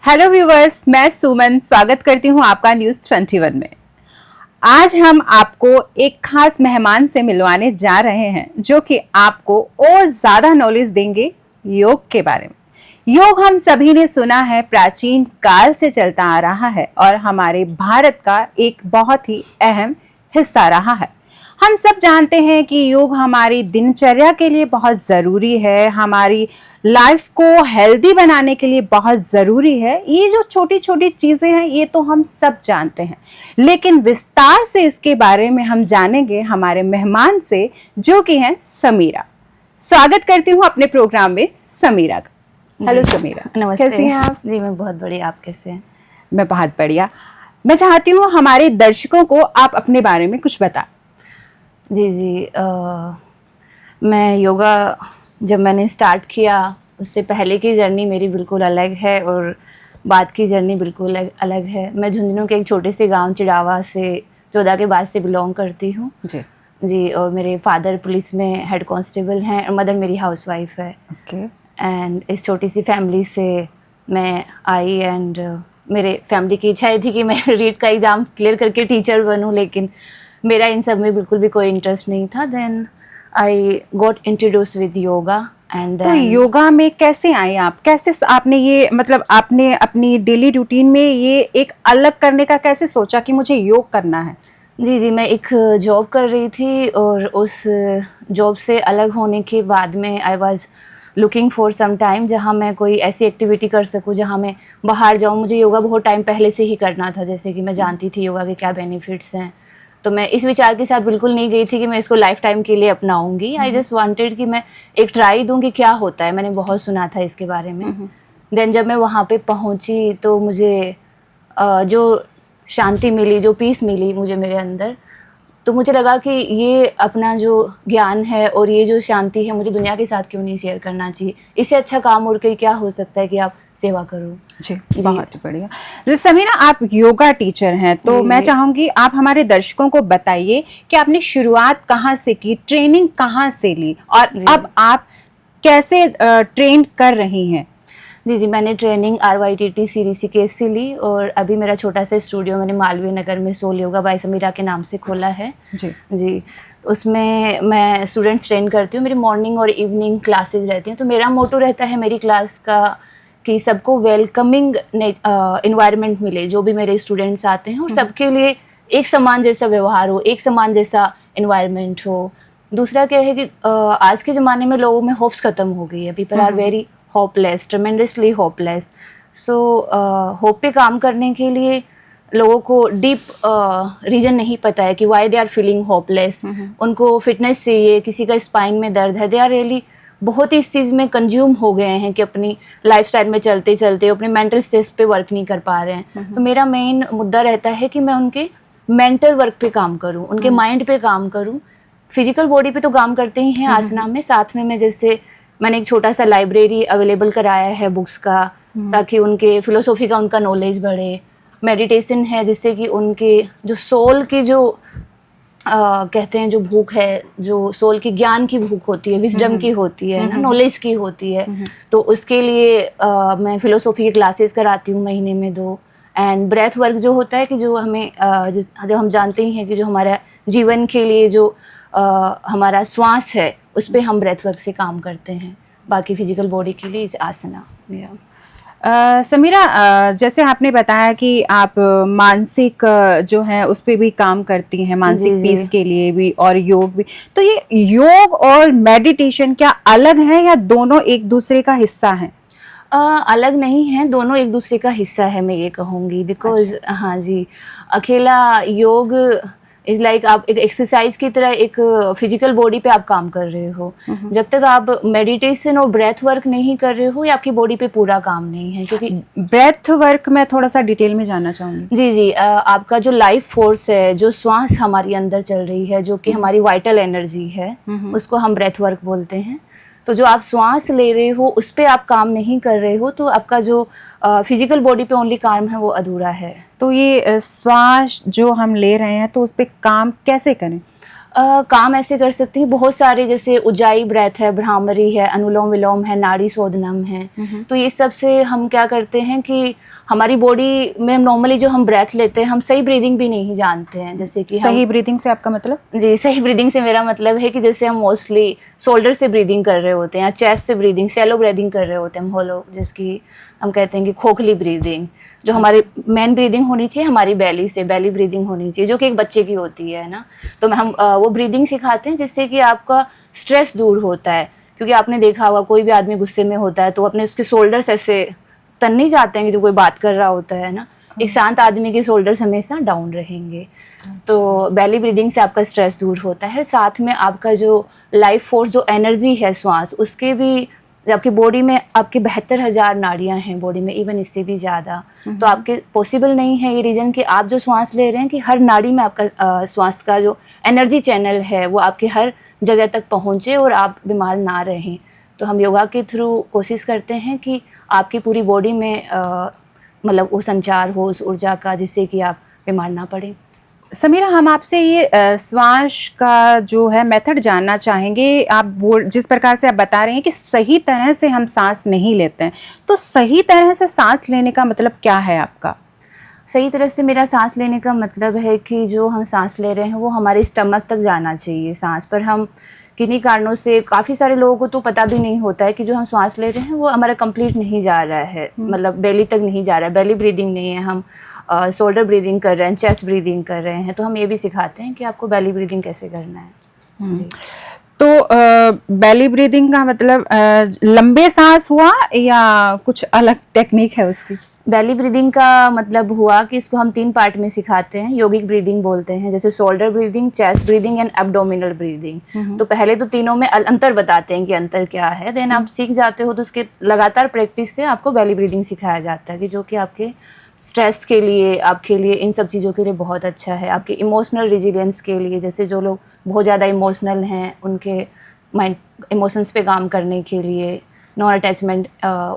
Hello viewers, मैं सुमन स्वागत करती हूं आपका न्यूज़ 21 में। आज हम आपको एक खास मेहमान से मिलवाने जा रहे हैं जो कि आपको और ज़्यादा नॉलेज देंगे योग के बारे में। योग हम सभी ने सुना है, प्राचीन काल से चलता आ रहा है और हमारे भारत का एक बहुत ही अहम हिस्सा रहा है। हम सब जानते हैं कि योग हमारी दिनचर्या के लिए बहुत ज़रूरी है, हमारी लाइफ को हेल्दी बनाने के लिए बहुत ज़रूरी है। ये जो छोटी छोटी चीज़ें हैं ये तो हम सब जानते हैं, लेकिन विस्तार से इसके बारे में हम जानेंगे हमारे मेहमान से जो कि हैं समीरा। स्वागत करती हूँ अपने प्रोग्राम में समीरा का। हेलो समीरा, नमस्ते। कैसी हैं आप? जी मैं बहुत बढ़िया, आप कैसे हैं? मैं बहुत बढ़िया। मैं चाहती हूँ हमारे दर्शकों को आप अपने बारे में कुछ बता। जी मैं योगा जब मैंने स्टार्ट किया उससे पहले की जर्नी मेरी बिल्कुल अलग है और बाद की जर्नी बिल्कुल अलग है। मैं झुंझुनू के एक छोटे से गांव चिड़ावा से 14 के बाद से बिलोंग करती हूँ जी। और मेरे फादर पुलिस में हेड कांस्टेबल हैं और मदर मेरी हाउसवाइफ है। एंड इस छोटी सी फैमिली से मैं आई एंड मेरे फैमिली की इच्छा थी कि मैं रीट का एग्ज़ाम क्लियर करके टीचर बनूं, लेकिन मेरा इन सब में बिल्कुल भी कोई इंटरेस्ट नहीं था। Then I got introduce with yoga and तो योगा में कैसे आए आप? कैसे आपने ये मतलब आपने अपनी डेली रूटीन में ये एक अलग करने का कैसे सोचा कि मुझे योग करना है? जी मैं एक जॉब कर रही थी और उस जॉब से अलग होने के बाद में I was looking for some time जहाँ मैं कोई ऐसी एक्टिविटी कर सकूँ जहाँ मैं बाहर जाऊँ। मुझे योगा बहुत टाइम पहले से ही करना था, जैसे कि मैं जानती थी योगा के क्या बेनिफिट्स हैं। तो मैं इस विचार के साथ बिल्कुल नहीं गई थी कि मैं इसको लाइफ टाइम के लिए अपनाऊंगी। आई जस्ट वांटेड कि मैं एक ट्राई दूं कि क्या होता है। मैंने बहुत सुना था इसके बारे में। देन जब मैं वहाँ पे पहुँची तो मुझे जो शांति मिली, जो पीस मिली मुझे मेरे अंदर, तो मुझे लगा कि ये अपना जो ज्ञान है और ये जो शांति है मुझे दुनिया के साथ क्यों नहीं शेयर करना चाहिए। इससे अच्छा काम और कोई क्या हो सकता है कि आप सेवा करो। जी बहुत बढ़िया। समीरा, आप योगा टीचर हैं तो मैं चाहूंगी आप हमारे दर्शकों को बताइए कि आपने शुरुआत कहाँ से की, ट्रेनिंग कहाँ से ली और अब आप कैसे ट्रेन कर रही हैं? जी मैंने ट्रेनिंग RYTT ऋषिकेश से ली और अभी मेरा छोटा सा स्टूडियो मैंने मालवीय नगर में सोल योगा बाय समीरा के नाम से खोला है। जी उसमें मैं स्टूडेंट्स ट्रेन करती हूँ। मेरी मॉर्निंग और इवनिंग क्लासेज रहती हैं। तो मेरा मोटो रहता है मेरी क्लास का कि सबको वेलकमिंग इन्वायरमेंट मिले, जो भी मेरे स्टूडेंट्स आते हैं, और सबके लिए एक समान जैसा व्यवहार हो, एक समान जैसा इन्वायरमेंट हो। दूसरा क्या है कि आज के ज़माने में लोगों में होप्स ख़त्म हो गई है। People are very hopeless, tremendously hopeless. So hope पे काम करने के लिए लोगों को डीप रीजन नहीं पता है कि why they are feeling hopeless. उनको फिटनेस चाहिए, किसी का स्पाइन में दर्द है, दे आर रियली बहुत ही इस चीज़ में कंज्यूम हो गए हैं कि अपनी लाइफस्टाइल में चलते चलते अपने मेंटल स्ट्रेस पे वर्क नहीं कर पा रहे हैं। तो मेरा मेन मुद्दा रहता है कि मैं उनके मेंटल वर्क पे काम करूं, उनके माइंड पे काम करूं। फिजिकल बॉडी पे तो काम करते ही हैं आसना में, साथ में मैं जैसे मैंने एक छोटा सा लाइब्रेरी अवेलेबल कराया है बुक्स का, ताकि उनके फिलोसॉफी का उनका नॉलेज बढ़े। मेडिटेशन है जिससे कि उनके जो सोल की जो कहते हैं जो भूख है, जो सोल की ज्ञान की भूख होती है, विजडम की होती है ना, नॉलेज की होती है। तो उसके लिए मैं फिलोसॉफी की क्लासेस कराती हूँ महीने में 2। एंड ब्रेथ वर्क जो होता है कि जो हमें जो हम जानते ही हैं कि जो हमारा जीवन के लिए जो हमारा श्वास है उस पर हम ब्रेथ वर्क से काम करते हैं। बाकी फिजिकल बॉडी के लिए आसना। समीरा, जैसे आपने बताया कि आप मानसिक जो है उस पर भी काम करती हैं, मानसिक पीस के लिए भी और योग भी। तो ये योग और मेडिटेशन क्या अलग है या दोनों एक दूसरे का हिस्सा हैं? अलग नहीं है, दोनों एक दूसरे का हिस्सा है मैं ये कहूँगी। बिकॉज हाँ जी, अकेला योग इज़ लाइक आप एक एक्सरसाइज की तरह एक फिजिकल बॉडी पे आप काम कर रहे हो। जब तक आप मेडिटेशन और ब्रेथ वर्क नहीं कर रहे हो, ये आपकी बॉडी पे पूरा काम नहीं है। क्योंकि ब्रेथ वर्क मैं थोड़ा सा डिटेल में जानना चाहूँगी। जी आपका जो लाइफ फोर्स है, जो श्वास हमारी अंदर चल रही है, जो कि हमारी वाइटल एनर्जी है, उसको हम ब्रेथ वर्क बोलते हैं। तो जो आप श्वास ले रहे हो उस पर आप काम नहीं कर रहे हो, तो आपका जो फिजिकल बॉडी पे ओनली काम है वो अधूरा है। तो ये श्वास जो हम ले रहे हैं तो उस पर काम कैसे करें? काम ऐसे कर सकते हैं बहुत सारे, जैसे उज्जाई ब्रेथ है, भ्रामरी है, अनुलोम विलोम है, नाड़ी शोधनम है। तो ये सब से हम क्या करते हैं कि हमारी बॉडी में नॉर्मली जो हम ब्रेथ लेते हैं, हम सही ब्रीदिंग भी नहीं जानते हैं। जैसे कि सही ब्रीदिंग से आपका मतलब? जी, सही ब्रीदिंग से मेरा मतलब है कि जैसे हम मोस्टली शोल्डर से ब्रीदिंग कर रहे होते हैं, या चेस्ट से ब्रीदिंग, शैलो ब्रीदिंग कर रहे होते हैं हम होलो, जिसकी हम कहते हैं कि खोखली ब्रीदिंग। जो हमारी मेन ब्रीदिंग होनी चाहिए हमारी बेली से, बेली ब्रीदिंग होनी चाहिए, जो कि एक बच्चे की होती है ना। तो हम वो ब्रीदिंग सिखाते हैं जिससे कि आपका स्ट्रेस दूर होता है। क्योंकि आपने देखा होगा कोई भी आदमी गुस्से में होता है तो अपने उसके शोल्डर्स ऐसे तन नहीं जाते हैं कि जो कोई बात कर रहा होता है ना। एक शांत आदमी के शोल्डर्स हमेशा डाउन रहेंगे। तो बेली ब्रीदिंग से आपका स्ट्रेस दूर होता है। साथ में आपका जो लाइफ फोर्स, जो एनर्जी है श्वास, उसके भी आपकी बॉडी में आपके 72,000 नाड़ियां हैं बॉडी में, इवन इससे भी ज़्यादा। तो आपके पॉसिबल नहीं है ये रीजन कि आप जो श्वास ले रहे हैं कि हर नाड़ी में आपका श्वास का जो एनर्जी चैनल है वो आपके हर जगह तक पहुँचे और आप बीमार ना रहें। तो हम योगा के थ्रू कोशिश करते हैं कि आपकी पूरी बॉडी में मतलब वो संचार हो उस ऊर्जा का, जिससे कि आप बीमार ना पड़े। समीरा, हम आपसे ये श्वास का जो है मेथड जानना चाहेंगे। आप जिस प्रकार से आप बता रहे हैं कि सही तरह से हम सांस नहीं लेते हैं, तो सही तरह से सांस लेने का मतलब क्या है आपका? सही तरह से मेरा सांस लेने का मतलब है कि जो हम सांस ले रहे हैं वो हमारे स्टमक तक जाना चाहिए सांस। पर हम किन्हीं कारणों से, काफ़ी सारे लोगों को तो पता भी नहीं होता है कि जो हम सांस ले रहे हैं वो हमारा कंप्लीट नहीं जा रहा है, मतलब बेली तक नहीं जा रहा है, बेली ब्रीदिंग नहीं है, हम शोल्डर ब्रीदिंग कर रहे हैं, चेस्ट ब्रीदिंग कर रहे हैं। तो हम ये भी सिखाते हैं कि आपको बेली ब्रीदिंग कैसे करना है। जी। तो बेली ब्रीदिंग का मतलब लंबे सांस हुआ या कुछ अलग टेक्निक है उसकी? बेली ब्रीदिंग का मतलब हुआ कि इसको हम 3 पार्ट में सिखाते हैं, योगिक ब्रीदिंग बोलते हैं, जैसे shoulder breathing, chest breathing and abdominal breathing. तो पहले तो तीनों में अंतर बताते हैं कि अंतर क्या है, देन आप सीख जाते हो तो उसके लगातार प्रैक्टिस से आपको बेली ब्रीदिंग सिखाया जाता है, कि जो कि आपके स्ट्रेस के लिए, आपके लिए, इन सब चीज़ों के लिए बहुत अच्छा है। आपके इमोशनल रेजिलियंस के लिए, जैसे जो लोग बहुत ज़्यादा इमोशनल हैं उनके माइंड इमोशंस पे काम करने के लिए, नो अटैचमेंट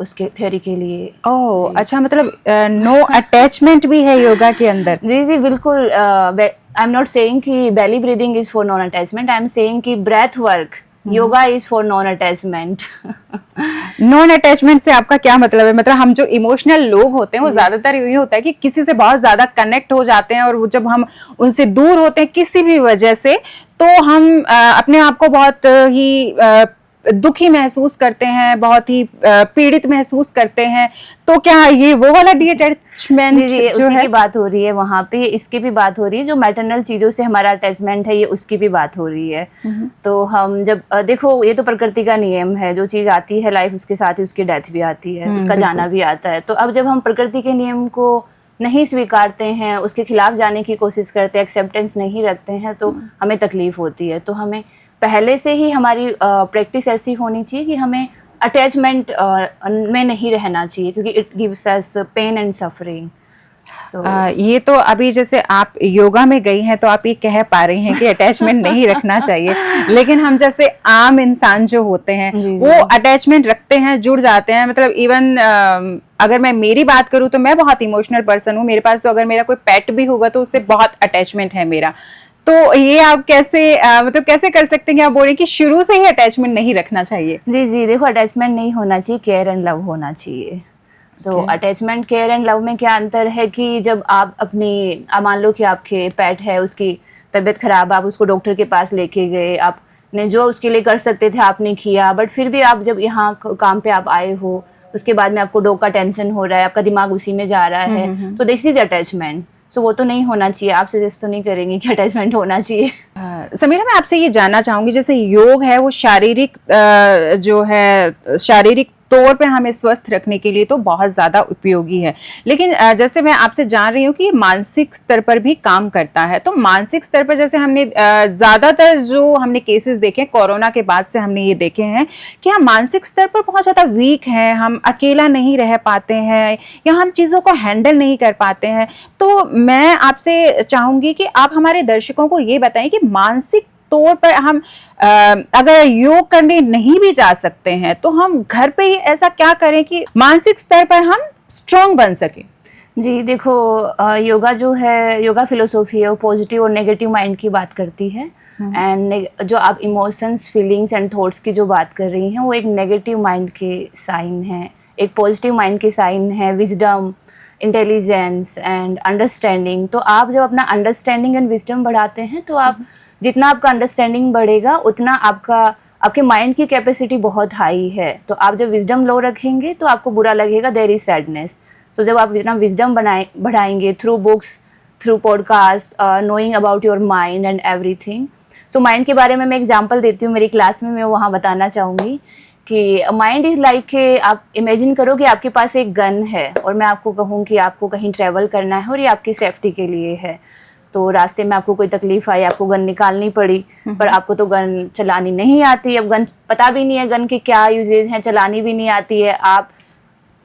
उसके थ्योरी के लिए। ओह अच्छा, मतलब नो अटैचमेंट भी है योगा के अंदर? जी जी बिल्कुल। आई एम नॉट सेइंग कि belly breathing is for non attachment, I am saying कि breath work yoga is for non attachment. Non attachment से आपका क्या मतलब है? मतलब हम जो इमोशनल लोग होते हैं वो ज्यादातर यही होता है कि किसी से बहुत ज्यादा कनेक्ट हो जाते हैं, और वो जब हम उनसे दूर होते हैं किसी भी वजह से, तो हम अपने आप को बहुत ही दुखी महसूस करते हैं, बहुत ही पीड़ित महसूस करते हैं। तो क्या ये वो वाला डिटैचमेंट जो उसी है की बात हो रही है वहाँ पे, इसकी भी बात हो रही है, जो मैटरनल चीजों से हमारा अटैचमेंट है ये उसकी भी बात हो रही है। तो हम जब देखो, ये तो प्रकृति का नियम है, जो चीज आती है लाइफ उसके साथ ही उसकी डेथ भी आती है, उसका जाना भी आता है। तो अब जब हम प्रकृति के नियम को नहीं स्वीकारते हैं, उसके खिलाफ जाने की कोशिश करते हैं, एक्सेप्टेंस नहीं रखते हैं, तो हमें तकलीफ होती है। तो हमें पहले से ही हमारी प्रैक्टिस ऐसी होनी चाहिए कि हमें अटैचमेंट में नहीं रहना चाहिए, क्योंकि it gives us pain and suffering. ये तो अभी जैसे आप योगा में गई हैं तो आप ये कह पा रही हैं कि अटैचमेंट नहीं रखना चाहिए, लेकिन हम जैसे आम इंसान जो होते हैं वो अटैचमेंट रखते हैं, जुड़ जाते हैं। मतलब इवन अगर मैं मेरी बात करूं तो मैं बहुत इमोशनल पर्सन हूं। मेरे पास तो अगर मेरा कोई पेट भी होगा तो उससे बहुत अटैचमेंट है मेरा। तो ये आप कैसे मतलब कैसे कर सकते हैं कि आप बोल रहे कि शुरू से ही अटैचमेंट नहीं रखना चाहिए? जी जी, देखो, अटैचमेंट नहीं होना चाहिए, केयर एंड लव होना चाहिए। सो अटैचमेंट, केयर एंड लव में क्या अंतर है कि जब आप अपनी, मान लो कि आपके पेट है, उसकी तबीयत खराब, आप उसको डॉक्टर के पास लेके गए, आपने जो उसके लिए कर सकते थे आपने किया, बट फिर भी आप जब यहाँ काम पे आप आए हो, उसके बाद में आपको डॉग का टेंशन हो रहा है, आपका दिमाग उसी में जा रहा है, तो दिस इज अटैचमेंट। सो वो तो नहीं होना चाहिए। आप सजेस्ट तो नहीं करेंगे कि अटैचमेंट होना चाहिए। समीरा, मैं आपसे ये जानना चाहूंगी, जैसे योग है वो शारीरिक जो है शारीरिक तौर पे हमें स्वस्थ रखने के लिए तो बहुत ज़्यादा उपयोगी है, लेकिन जैसे मैं आपसे जान रही हूँ कि मानसिक स्तर पर भी काम करता है। तो मानसिक स्तर पर जैसे हमने ज़्यादातर जो हमने केसेस देखे कोरोना के बाद से हमने ये देखे हैं कि हम मानसिक स्तर पर बहुत ज़्यादा वीक हैं, हम अकेला नहीं रह पाते हैं या हम चीज़ों को हैंडल नहीं कर पाते हैं। तो मैं आपसे चाहूँगी कि आप हमारे दर्शकों को ये बताएं कि मानसिक तौर पर हम अगर योग करने नहीं भी जा सकते हैं तो हम घर पे ही ऐसा क्या करें कि मानसिक स्तर पर हम स्ट्रॉन्ग बन सके? जी देखो, योगा जो है, योगा फिलोसॉफी है, वो पॉजिटिव और नेगेटिव माइंड की बात करती है। एंड जो आप इमोशंस, फीलिंग्स एंड थॉट्स की जो बात कर रही हैं, वो एक नेगेटिव माइंड के साइन है। एक पॉजिटिव माइंड के साइन है विजडम, इंटेलिजेंस एंड अंडरस्टैंडिंग। तो आप जब अपना अंडरस्टैंडिंग एंड विजडम बढ़ाते हैं, तो आप जितना आपका अंडरस्टैंडिंग बढ़ेगा, उतना आपके माइंड की कैपेसिटी बहुत हाई है। तो आप जब विजडम लो रखेंगे, तो आपको बुरा लगेगा, देयर इज सैडनेस। सो जब आप जितना विजडम बढ़ाएंगे through books, through podcast, knowing about your mind and everything. So mind के बारे में मैं एग्जांपल देती हूँ, मेरी क्लास में मैं वहाँ बताना चाहूँगी कि माइंड इज़ लाइक, आप इमेजिन करो कि आपके पास एक गन है और मैं आपको कहूँ कि आपको कहीं ट्रैवल करना है और ये आपकी सेफ्टी के लिए है। तो रास्ते में आपको कोई तकलीफ आई, आपको गन निकालनी पड़ी, पर आपको तो गन चलानी नहीं आती। अब गन पता भी नहीं है गन के क्या यूजेज हैं, चलानी भी नहीं आती है। आप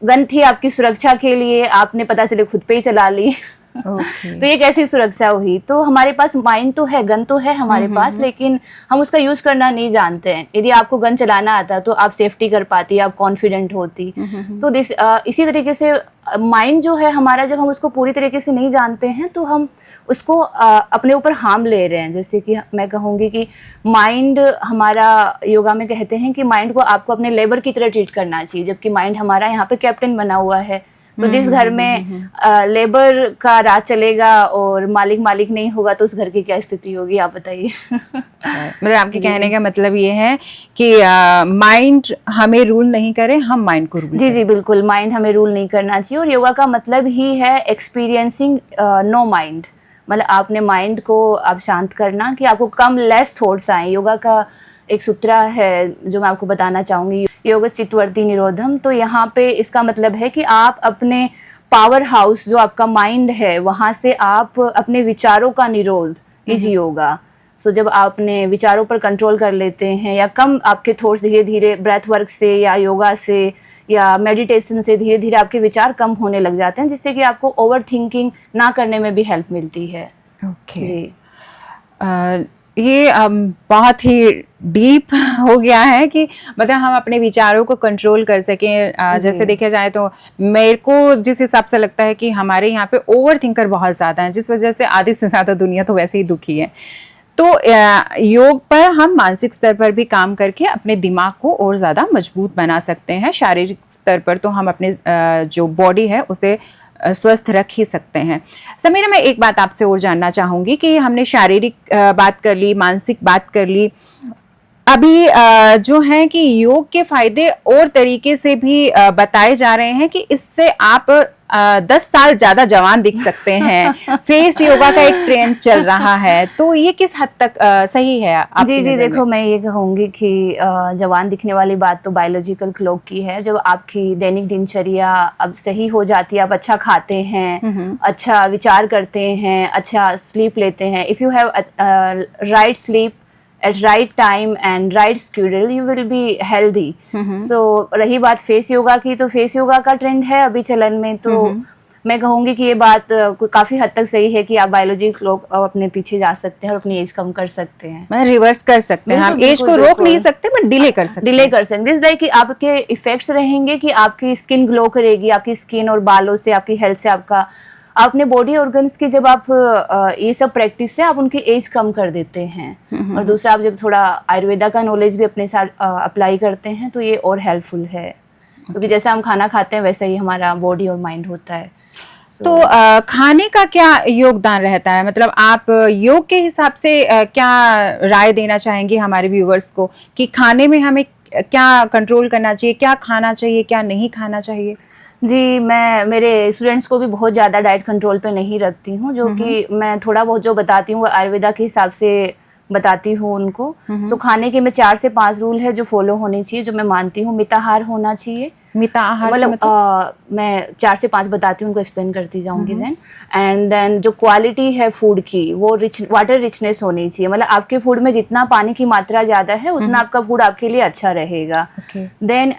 गन थी आपकी सुरक्षा के लिए, आपने पता चले खुद पे ही चला ली। तो ये कैसी सुरक्षा हुई? तो हमारे पास माइंड तो है, गन तो है हमारे पास, लेकिन हम उसका यूज करना नहीं जानते हैं। यदि आपको गन चलाना आता तो आप सेफ्टी कर पाती, आप कॉन्फिडेंट होती। तो इसी तरीके से माइंड जो है हमारा, जब हम उसको पूरी तरीके से नहीं जानते हैं, तो हम उसको अपने ऊपर हार्म ले रहे हैं। जैसे कि मैं कहूँगी कि माइंड हमारा, योगा में कहते हैं कि माइंड को आपको अपने लेबर की तरह ट्रीट करना चाहिए, जबकि माइंड हमारा यहाँ पे कैप्टन बना हुआ है। तो जिस घर में लेबर का राज चलेगा और मालिक नहीं होगा, तो उस घर की क्या स्थिति होगी, आप बताइए। मतलब आपके कहने का मतलब ये है कि माइंड हमें रूल नहीं करे, हम माइंड को रूल जी बिल्कुल, माइंड हमें रूल नहीं करना चाहिए। और योगा का मतलब ही है एक्सपीरियंसिंग नो माइंड। मतलब आपने माइंड को आप शांत करना कि आपको कम लेस थॉट्स आए। योगा का एक सूत्र है जो मैं आपको बताना चाहूँगी, योग चित्तवृत्ति निरोधम। तो यहाँ पे इसका मतलब है कि आप अपने पावर हाउस, जो आपका माइंड है, वहाँ से आप अपने विचारों का निरोध कीजिए योगा। सो जब आप अपने विचारों पर कंट्रोल कर लेते हैं, या कम आपके थॉट्स धीरे धीरे ब्रेथ वर्क से या योगा से या मेडिटेशन से धीरे धीरे आपके विचार कम होने लग जाते हैं, जिससे कि आपको ओवर थिंकिंग ना करने में भी हेल्प मिलती है। ओके जी। ये बहुत ही डीप हो गया है कि मतलब हम अपने विचारों को कंट्रोल कर सकें। जैसे देखा जाए तो मेरे को जिस हिसाब से लगता है कि हमारे यहाँ पे ओवर थिंकर बहुत ज़्यादा हैं, जिस वजह से आधे से ज़्यादा दुनिया तो वैसे ही दुखी है। तो योग पर हम मानसिक स्तर पर भी काम करके अपने दिमाग को और ज़्यादा मजबूत बना सकते हैं। शारीरिक स्तर पर तो हम अपने जो बॉडी है उसे स्वस्थ रख ही सकते हैं। समीरा, मैं एक बात आपसे और जानना चाहूँगी कि हमने शारीरिक बात कर ली, मानसिक बात कर ली, अभी जो है कि योग के फायदे और तरीके से भी बताए जा रहे हैं कि इससे आप 10 साल ज्यादा जवान दिख सकते हैं। फेस योगा का एक ट्रेंड चल रहा है, तो ये किस हद तक सही है? जी देखो, मैं ये कहूँगी कि जवान दिखने वाली बात तो बायोलॉजिकल क्लॉक की है। जब आपकी दैनिक दिनचर्या अब सही हो जाती है, आप अच्छा खाते हैं, अच्छा विचार करते हैं, अच्छा स्लीप लेते हैं, if you have right sleep at right time and right schedule, you will be healthy. So रही बात फेस योगा की, तो फेस योगा का ट्रेंड है अभी चलन में। तो मैं कहूँगी कि ये बात काफी हद तक सही है कि आप बायोलॉजी क्लॉक अपने पीछे जा सकते हैं और अपनी एज कम कर सकते हैं, मतलब रिवर्स कर सकते हैं। हम एज को रोक नहीं सकते, बट डिले कर सकते हैं। डिले कर सकते हैं, कि आपके इफेक्ट्स रहेंगे कि आपकी स्किन ग्लो करेगी, आपकी स्किन और बालों से, आपकी हेल्थ से, अपने बॉडी ऑर्गन्स की जब आप ये सब प्रैक्टिस से आप उनकी एज कम कर देते हैं। और दूसरा, आप जब थोड़ा आयुर्वेदा का नॉलेज भी अपने साथ अप्लाई करते हैं, तो ये और हेल्पफुल है, क्योंकि जैसा हम खाना खाते हैं वैसा ही हमारा बॉडी और माइंड होता है। तो खाने का क्या योगदान रहता है? मतलब आप योग के हिसाब से क्या राय देना चाहेंगे हमारे व्यूअर्स को कि खाने में हमें क्या कंट्रोल करना चाहिए, क्या खाना चाहिए, क्या नहीं खाना चाहिए? जी, मैं मेरे स्टूडेंट्स को भी बहुत ज़्यादा डाइट कंट्रोल पे नहीं रखती हूँ, जो कि मैं थोड़ा बहुत जो बताती हूँ वो आयुर्वेदा के हिसाब से बताती हूँ उनको। सो खाने के में 4 से 5 रूल है जो फॉलो होने चाहिए, जो मैं मानती हूँ। मिताहार होना चाहिए। मिताहार मतलब मैं 4 से 5 बताती हूँ, उनको एक्सप्लेन करती जाऊंगी देन। एंड देन जो क्वालिटी है फूड की, वो वाटर रिचनेस होनी चाहिए। मतलब आपके फूड में जितना पानी की मात्रा ज्यादा है, उतना आपका फूड आपके लिए अच्छा रहेगा। देन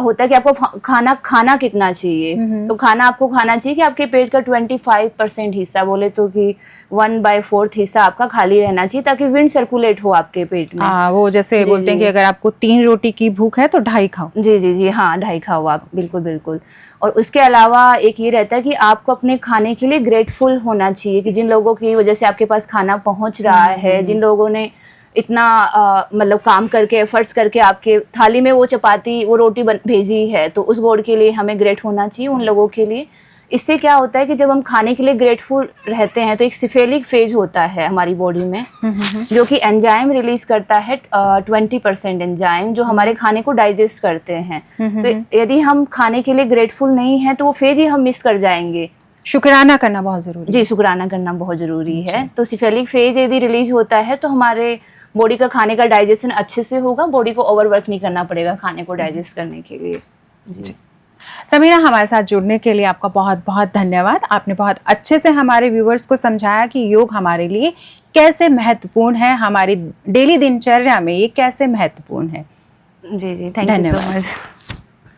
होता है कि आपको खाना कितना चाहिए। तो खाना आपको खाना चाहिए कि आपके पेट का 25% हिस्सा, बोले तो कि 1/4 हिस्सा आपका खाली रहना चाहिए, ताकि विंड सर्कुलेट हो आपके पेट में। वो जैसे बोलते हैं कि अगर आपको 3 रोटी की भूख है तो 2.5 खाओ। जी हाँ, 2.5 खाओ आप, बिल्कुल बिल्कुल। और उसके अलावा एक ये रहता है कि आपको अपने खाने के लिए ग्रेटफुल होना चाहिए कि जिन लोगों की वजह से आपके पास खाना पहुंच रहा है, जिन लोगों ने इतना मतलब काम करके एफर्ट्स करके आपके थाली में वो चपाती वो रोटी भेजी है, तो उस गॉड के लिए हमें ग्रेट होना चाहिए, उन लोगों के लिए। इससे क्या होता है कि जब हम खाने के लिए ग्रेटफुल रहते हैं तो एक सिफेलिक फेज होता है हमारी बॉडी में, जो कि एंजाइम रिलीज करता है 20% एंजाइम, जो हमारे खाने को डाइजेस्ट करते हैं। तो यदि हम खाने के लिए ग्रेटफुल नहीं हैं तो वो फेज ही हम मिस कर जाएंगे। शुक्राना करना बहुत जरूरी जी, शुक्राना करना बहुत जरूरी है। तो सिफेलिक फेज यदि रिलीज होता है तो हमारे बॉडी का खाने का डाइजेशन अच्छे से होगा, बॉडी को ओवरवर्क नहीं करना पड़ेगा खाने को डाइजेस्ट करने के लिए। जी समीरा, हमारे साथ जुड़ने के लिए आपका बहुत बहुत धन्यवाद। आपने बहुत अच्छे से हमारे व्यूवर्स को समझाया कि योग हमारे लिए कैसे महत्वपूर्ण है, हमारी डेली दिनचर्या में ये कैसे महत्वपूर्ण है। जी, थैंक यू सो मच।